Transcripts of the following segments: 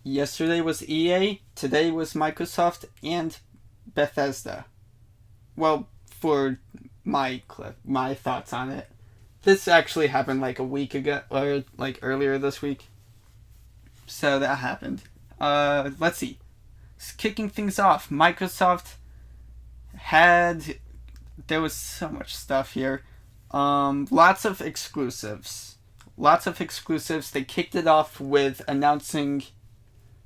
Yesterday was EA, today was Microsoft, and Bethesda. Well, for my thoughts on it. This actually happened like a week ago, or like earlier this week. So that happened. Let's see. Kicking things off, Microsoft had. There was so much stuff here. Lots of exclusives. Lots of exclusives. They kicked it off with announcing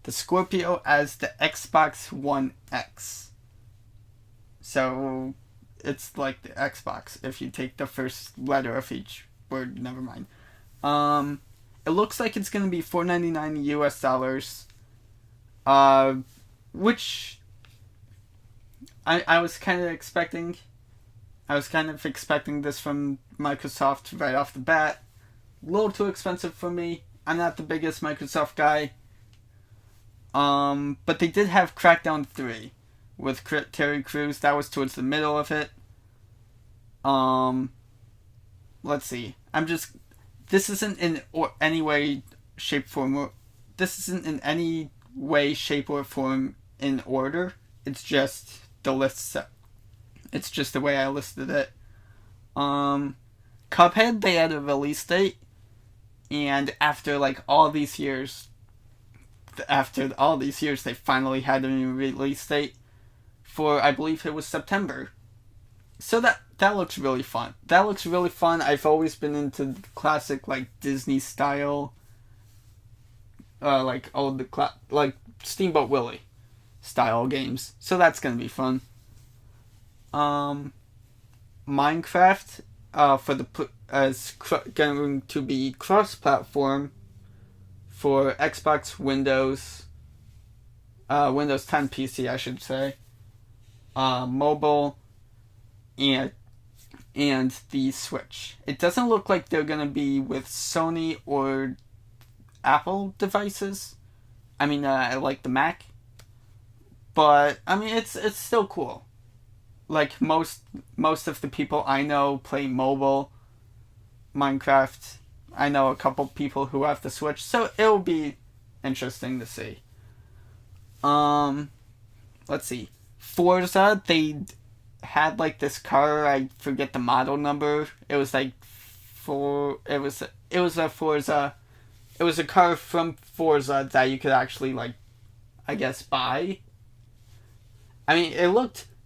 the Scorpio as the Xbox One X. So it's like the Xbox if you take the first letter of each word. Never mind. It looks like it's gonna be $4.99 US. Which I was kind of expecting. I was kind of expecting this from Microsoft right off the bat. A little too expensive for me. I'm not the biggest Microsoft guy. But they did have Crackdown 3 with Terry Crews. That was towards the middle of it. Let's see. This isn't in any way, shape, form, or this isn't in any way, shape, or form in order. It's just the list. It's just the way I listed it. Cuphead, they had a release date, and after all these years, they finally had a new release date for, I believe it was September. So that looks really fun. I've always been into the classic Disney style, Steamboat Willie style games. So that's gonna be fun. Minecraft going to be cross-platform for Xbox, Windows 10 PC, I should say, mobile, and the Switch. It doesn't look like they're gonna be with Sony or Apple devices. I mean, I like the Mac, but I mean it's still cool. Like most of the people I know play mobile Minecraft. I know a couple people who have the Switch, so it'll be interesting to see. Let's see. Forza, they had this car, I forget the model number. It was a Forza. It was a car from Forza that you could actually I guess buy. I mean,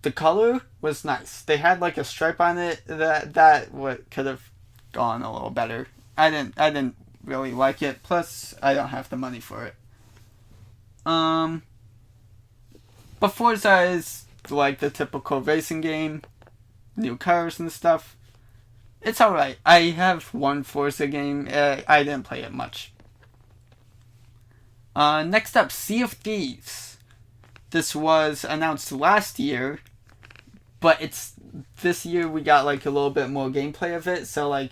the color was nice. They had a stripe on it that could have gone a little better. I didn't really like it. Plus, I don't have the money for it. But Forza is the typical racing game, new cars and stuff. It's alright. I have one Forza game. I didn't play it much. Next up, Sea of Thieves. This was announced last year, but this year we got a little bit more gameplay of it. So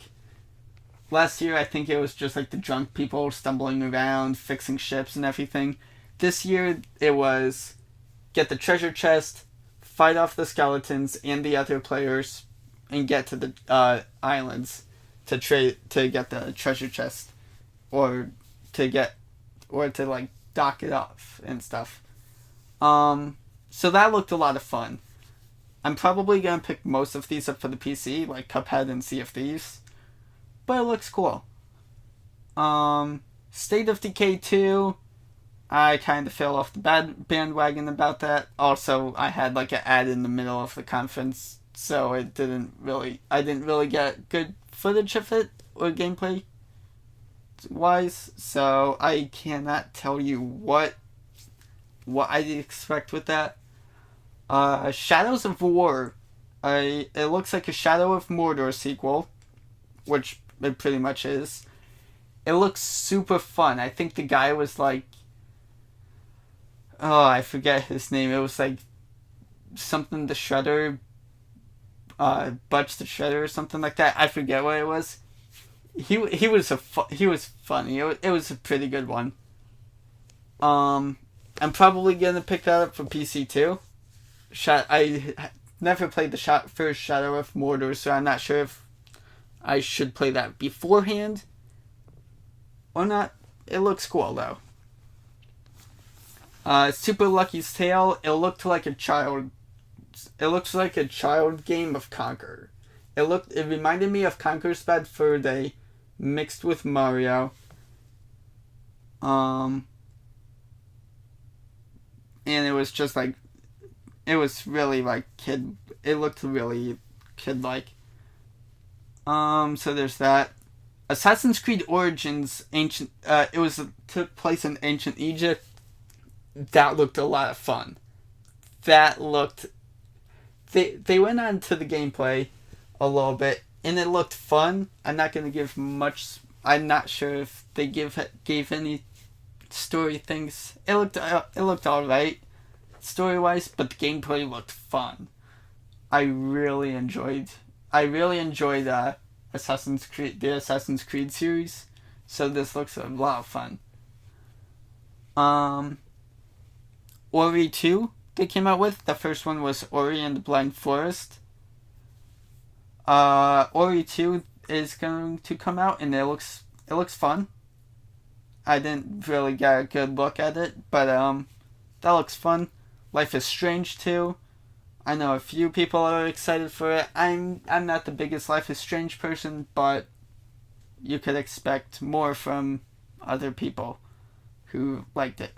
last year I think it was just the drunk people stumbling around, fixing ships and everything. This year it was get the treasure chest, fight off the skeletons and the other players, and get to the islands to get the treasure chest, or to dock it off and stuff. So that looked a lot of fun. I'm probably gonna pick most of these up for the PC, like Cuphead and Sea of Thieves, but it looks cool. State of Decay 2, I kind of fell off the bandwagon about that. Also, I had an ad in the middle of the conference, so I didn't really get good footage of it or gameplay wise. So I cannot tell you what I expect with that. Shadows of War. It looks like a Shadow of Mordor sequel, which it pretty much is. It looks super fun. I think the guy was I forget his name. It was something the Shredder, Butch the Shredder or something like that. I forget what it was. He was funny. It was a pretty good one. I'm probably gonna pick that up for PC too. I never played the first Shadow of Mordor, so I'm not sure if I should play that beforehand or not. It looks cool though. Super Lucky's Tale. It looked like a child. It looks like a child game of Conquer. It reminded me of Conker's Bad Fur Day mixed with Mario. And it was just like, it was really like it looked really kid-like. So there's that. Assassin's Creed Origins took place in ancient Egypt. That looked a lot of fun. They went on to the gameplay a little bit, and it looked fun. I'm not going to give much. I'm not sure if they gave any story things. It looked all right, story wise, but the gameplay looked fun. I really enjoyed the Assassin's Creed series. So this looks a lot of fun. Ori 2 they came out with. The first one was Ori and the Blind Forest. Ori 2 is going to come out, and it looks fun. I didn't really get a good look at it, but that looks fun. Life is Strange 2. I know a few people are excited for it. I'm not the biggest Life is Strange person, but you could expect more from other people who liked it.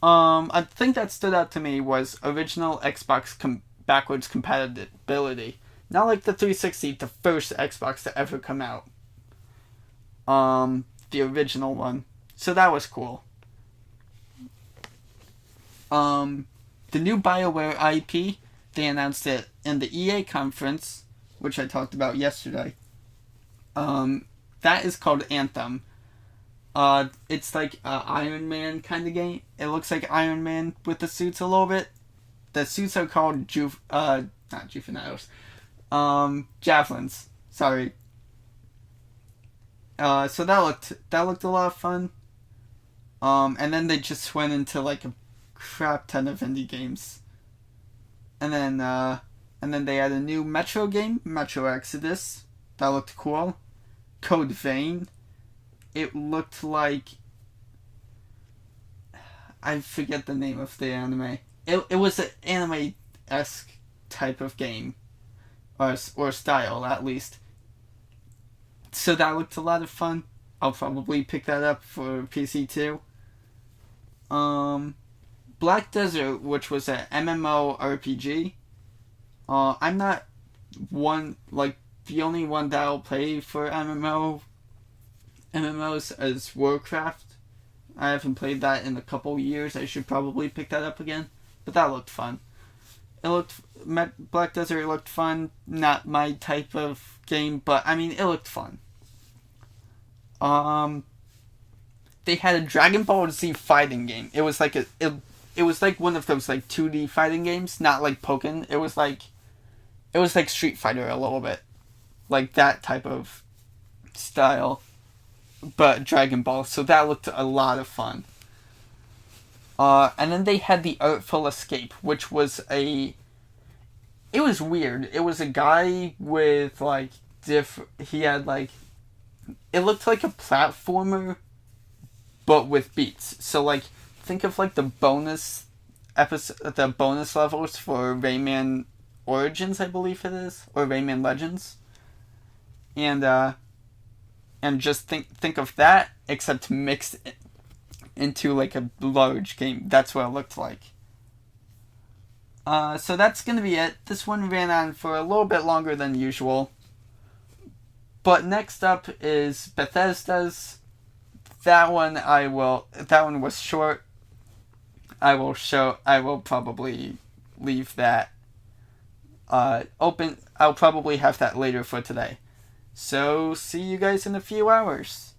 A thing that stood out to me was original Xbox backwards compatibility. Not like the 360, the first Xbox to ever come out. The original one. So that was cool. The new BioWare IP, they announced it in the EA conference, which I talked about yesterday. That is called Anthem. It's like an Iron Man kind of game. It looks like Iron Man with the suits a little bit. The suits are called not juveniles. Javelins. Sorry. So that looked a lot of fun. And then they just went into like a crap ton of indie games. And then they had a new Metro game, Metro Exodus. That looked cool. Code Vein. It looked like, I forget the name of the anime. It was an anime-esque type of game, or style at least. So that looked a lot of fun. I'll probably pick that up for PC too. Black Desert, which was an MMORPG. I'm not the only one that'll play for MMOs as Warcraft. I haven't played that in a couple years. I should probably pick that up again. But that looked fun. Black Desert looked fun. Not my type of game, but I mean, it looked fun. They had a Dragon Ball Z fighting game. It was like it was like one of those like 2D fighting games, not like Pokken. It was like Street Fighter a little bit, like that type of style, but Dragon Ball. So that looked a lot of fun. And then they had the Artful Escape, which was it was weird. It was a guy with like he had like, it looked like a platformer, but with beats. So like, think of like the bonus levels for Rayman Origins, I believe it is, or Rayman Legends, and just think of that, except mixed into like a large game. That's what it looked like. So that's gonna be it. This one ran on for a little bit longer than usual. But next up is Bethesda's. That one was short. I will probably leave that open. I'll probably have that later for today. So see you guys in a few hours.